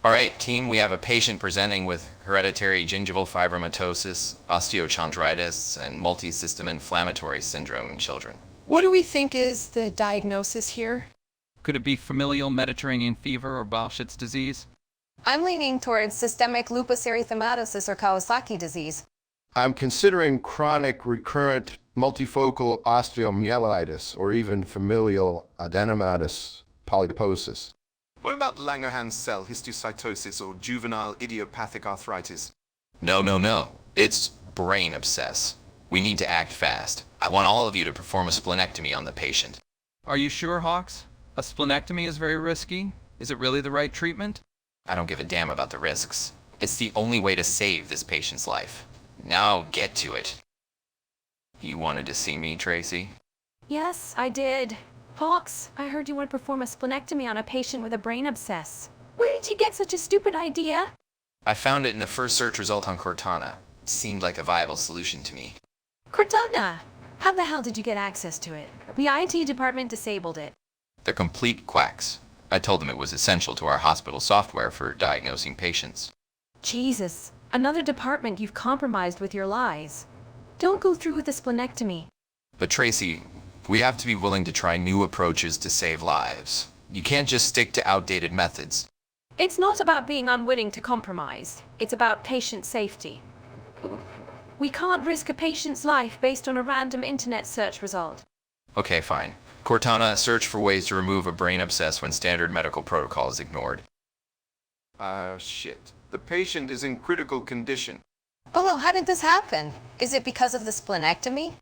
All right, team, we have a patient presenting with hereditary gingival fibromatosis, osteochondritis, and multi-system inflammatory syndrome in children. What do we think is the diagnosis here? Could it be familial Mediterranean fever or Bausch's disease? I'm leaning towards systemic lupus erythematosus or Kawasaki disease. I'm considering chronic recurrent multifocal osteomyelitis or even familial adenomatous polyposis. What about Langerhans cell histiocytosis or juvenile idiopathic arthritis? No. It's brain abscess. We need to act fast. I want all of you to perform a splenectomy on the patient. Are you sure, Hawks? A splenectomy is very risky. Is it really the right treatment? I don't give a damn about the risks. It's the only way to save this patient's life. Now get to it. You wanted to see me, Tracy? Yes, I did. Hawks, I heard you want to perform a splenectomy on a patient with a brain abscess. Where did you get such a stupid idea? I found it in the first search result on Cortana. It seemed like a viable solution to me. Cortana! How the hell did you get access to it? The IT department disabled it. They're complete quacks. I told them it was essential to our hospital software for diagnosing patients. Jesus, another department you've compromised with your lies. Don't go through with the splenectomy. But Tracy, we have to be willing to try new approaches to save lives. You can't just stick to outdated methods. It's not about being unwilling to compromise. It's about patient safety. We can't risk a patient's life based on a random internet search result. Okay, fine. Cortana, search for ways to remove a brain abscess when standard medical protocol is ignored. Shit. The patient is in critical condition. Oh no, how did this happen? Is it because of the splenectomy?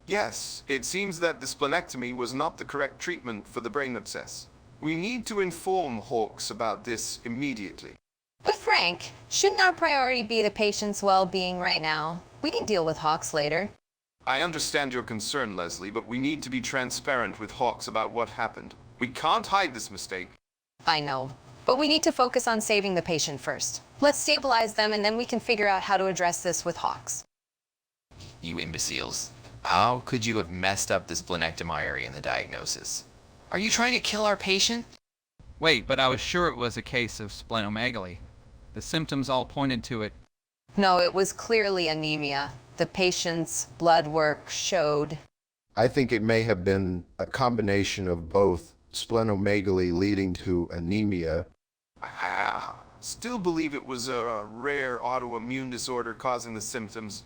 Yes, it seems that the splenectomy was not the correct treatment for the brain abscess. We need to inform Hawks about this immediately. But Frank, shouldn't our priority be the patient's well-being right now? We can deal with Hawks later. I understand your concern, Leslie, but we need to be transparent with Hawks about what happened. We can't hide this mistake. I know, but we need to focus on saving the patient first. Let's stabilize them and then we can figure out how to address this with Hawks. You imbeciles. How could you have messed up the splenectomy in the diagnosis? Are you trying to kill our patient? Wait, but I was sure it was a case of splenomegaly. The symptoms all pointed to it. No, it was clearly anemia. The patient's blood work showed. I think it may have been a combination of both splenomegaly leading to anemia. I still believe it was a rare autoimmune disorder causing the symptoms.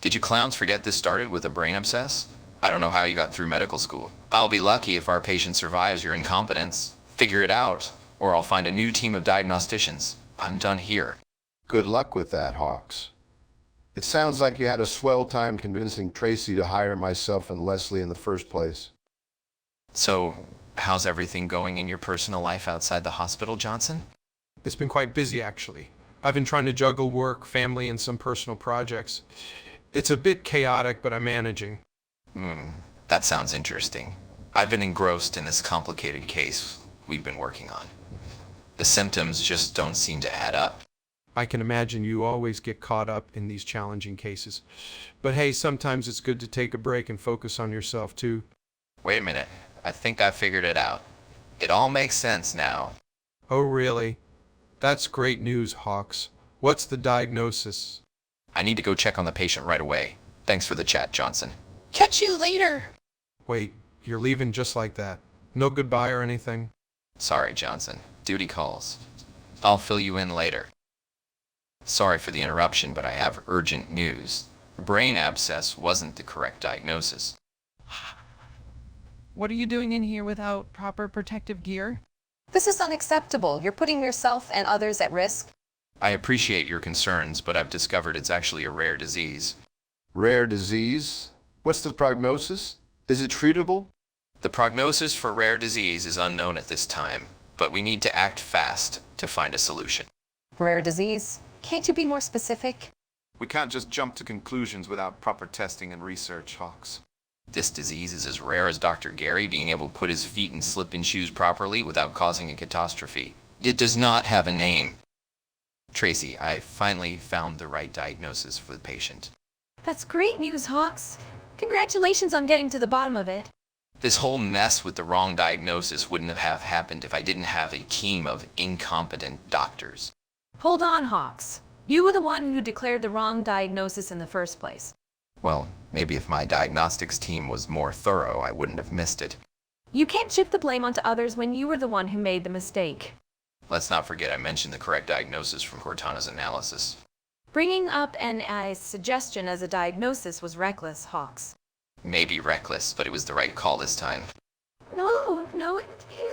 Did you clowns forget this started with a brain abscess? I don't know how you got through medical school. I'll be lucky if our patient survives your incompetence. Figure it out, or I'll find a new team of diagnosticians. I'm done here. Good luck with that, Hawks. It sounds like you had a swell time convincing Tracy to hire myself and Leslie in the first place. So, how's everything going in your personal life outside the hospital, Johnson? It's been quite busy, actually. I've been trying to juggle work, family, and some personal projects. It's a bit chaotic, but I'm managing. That sounds interesting. I've been engrossed in this complicated case we've been working on. The symptoms just don't seem to add up. I can imagine you always get caught up in these challenging cases. But hey, sometimes it's good to take a break and focus on yourself, too. Wait a minute. I think I figured it out. It all makes sense now. Oh, really? That's great news, Hawks. What's the diagnosis? I need to go check on the patient right away. Thanks for the chat, Johnson. Catch you later. Wait, you're leaving just like that? No goodbye or anything? Sorry, Johnson. Duty calls. I'll fill you in later. Sorry for the interruption, but I have urgent news. Brain abscess wasn't the correct diagnosis. What are you doing in here without proper protective gear? This is unacceptable. You're putting yourself and others at risk. I appreciate your concerns, but I've discovered it's actually a rare disease. Rare disease? What's the prognosis? Is it treatable? The prognosis for rare disease is unknown at this time, but we need to act fast to find a solution. Rare disease? Can't you be more specific? We can't just jump to conclusions without proper testing and research, Hawks. This disease is as rare as Dr. Gary being able to put his feet in slip-in shoes properly without causing a catastrophe. It does not have a name. Tracy, I finally found the right diagnosis for the patient. That's great news, Hawks. Congratulations on getting to the bottom of it. This whole mess with the wrong diagnosis wouldn't have happened if I didn't have a team of incompetent doctors. Hold on, Hawks. You were the one who declared the wrong diagnosis in the first place. Well, maybe if my diagnostics team was more thorough, I wouldn't have missed it. You can't shift the blame onto others when you were the one who made the mistake. Let's not forget I mentioned the correct diagnosis from Cortana's analysis. Bringing up an suggestion as a diagnosis was reckless, Hawks. Maybe reckless, but it was the right call this time. No,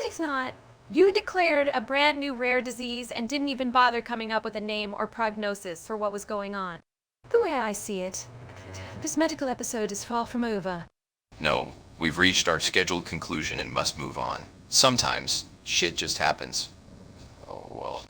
it's not. You declared a brand new rare disease and didn't even bother coming up with a name or prognosis for what was going on. The way I see it, this medical episode is far from over. No, we've reached our scheduled conclusion and must move on. Sometimes, shit just happens. Oh, well.